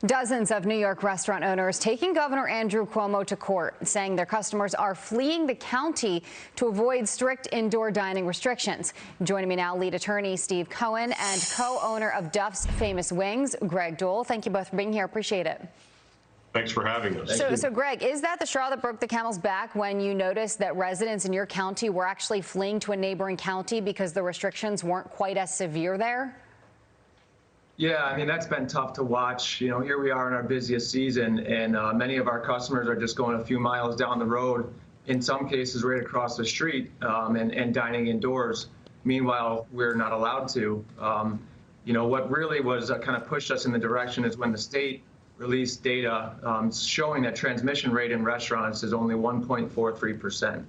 Dozens of New York restaurant owners taking Governor Andrew Cuomo to court, saying their customers are fleeing the county to avoid strict indoor dining restrictions. Joining me now, lead attorney Steve Cohen and co-owner of Duffs Famous Wings, Greg Dole. Thank you both for being here. Appreciate it. Thanks for having us. So Greg, is that the straw that broke the camel's back when you noticed that residents in your county were actually fleeing to a neighboring county because the restrictions weren't quite as severe there? Yeah, I mean, that's been tough to watch. You know, here we are in our busiest season, and many of our customers are just going a few miles down the road, in some cases right across the street, and dining indoors. Meanwhile, we're not allowed to. You know, what really was kind of pushed us in the direction is when the state released data showing that transmission rate in restaurants is only 1.43%.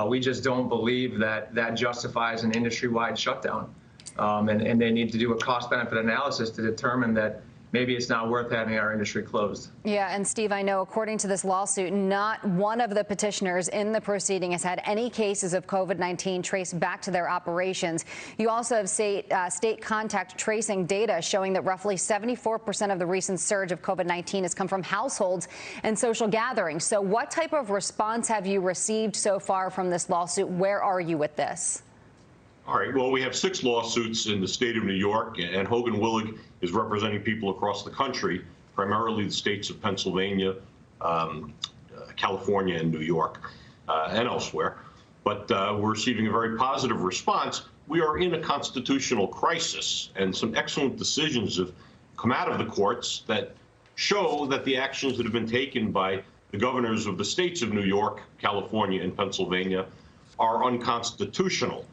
We just don't believe that that justifies an industry-wide shutdown. And they need to do a cost-benefit analysis to determine that maybe it's not worth having our industry closed. Yeah, and Steve, I know according to this lawsuit, not one of the petitioners in the proceeding has had any cases of COVID-19 traced back to their operations. You also have state contact tracing data showing that roughly 74% of the recent surge of COVID-19 has come from households and social gatherings. So what type of response have you received so far from this lawsuit? Where are you with this? All right. Well, we have 6 lawsuits in the state of New York, and Hogan-Willig is representing people across the country, primarily the states of Pennsylvania, California, and New York, and elsewhere. But we're receiving a very positive response. We are in a constitutional crisis, and some excellent decisions have come out of the courts that show that the actions that have been taken by the governors of the states of New York, California, and Pennsylvania are unconstitutional.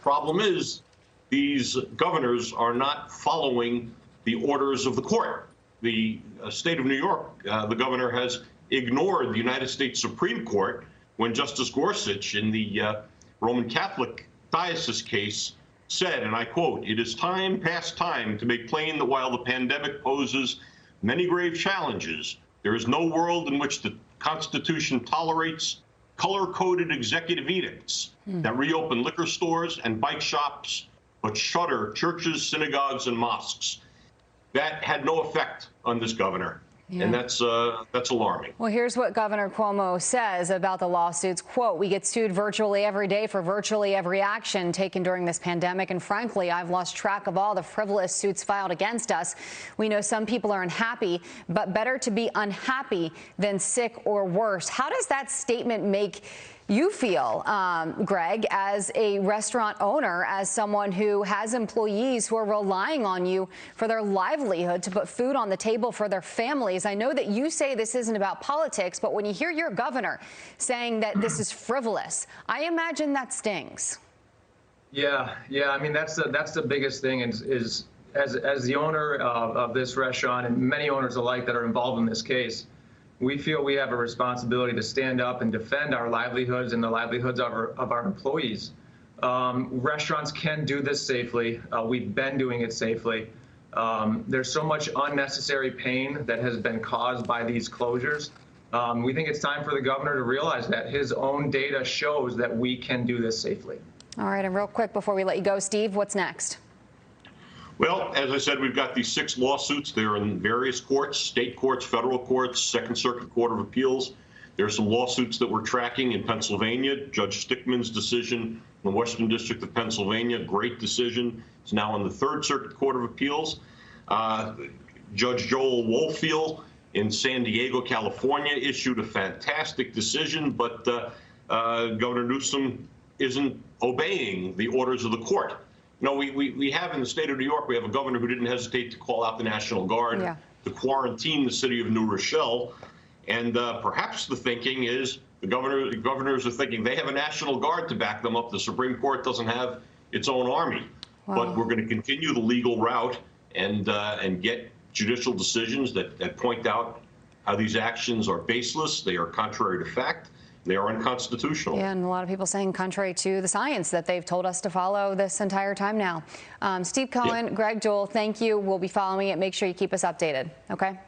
Problem is, these governors are not following the orders of the court. The state of New York, the governor has ignored the United States Supreme Court when Justice Gorsuch in the Roman Catholic diocese case said, and I quote, "It is time past time to make plain that while the pandemic poses many grave challenges, there is no world in which the Constitution tolerates color-coded executive edicts that reopen liquor stores and bike shops, but shutter churches, synagogues, and mosques." That had no effect on this governor. Yeah. And that's alarming. Well, here's what Governor Cuomo says about the lawsuits. Quote, "We get sued virtually every day for virtually every action taken during this pandemic. And frankly, I've lost track of all the frivolous suits filed against us. We know some people are unhappy, but better to be unhappy than sick or worse." How does that statement make you feel, Greg, as a restaurant owner, as someone who has employees who are relying on you for their livelihood to put food on the table for their families? I know that you say this isn't about politics, but when you hear your governor saying that this is frivolous, I imagine that stings. Yeah. I mean, that's the biggest thing is as the owner of this restaurant and many owners alike that are involved in this case, we feel we have a responsibility to stand up and defend our livelihoods and the livelihoods of our employees. Restaurants can do this safely. We've been doing it safely. There's so much unnecessary pain that has been caused by these closures. We think it's time for the governor to realize that his own data shows that we can do this safely. All right, and real quick before we let you go, Steve, what's next? Well, as I said, we've got these 6 lawsuits. They're in various courts, state courts, federal courts, Second Circuit Court of Appeals. There's some lawsuits that we're tracking in Pennsylvania. Judge Stickman's decision in the Western District of Pennsylvania, great decision. It's now in the Third Circuit Court of Appeals. Judge Joel Wolfield in San Diego, California, issued a fantastic decision, but Governor Newsom isn't obeying the orders of the court. You know, we have in the state of New York, we have a governor who didn't hesitate to call out the National Guard to quarantine the city of New Rochelle. And perhaps the thinking is the governors are thinking they have a National Guard to back them up. The Supreme Court doesn't have its own army. Wow. But we're going to continue the legal route and get judicial decisions that point out how these actions are baseless, they are contrary to fact, they are unconstitutional. Yeah, and a lot of people saying contrary to the science that they've told us to follow this entire time now. Steve Cohen, Greg Dole, thank you. We'll be following it. Make sure you keep us updated. Okay?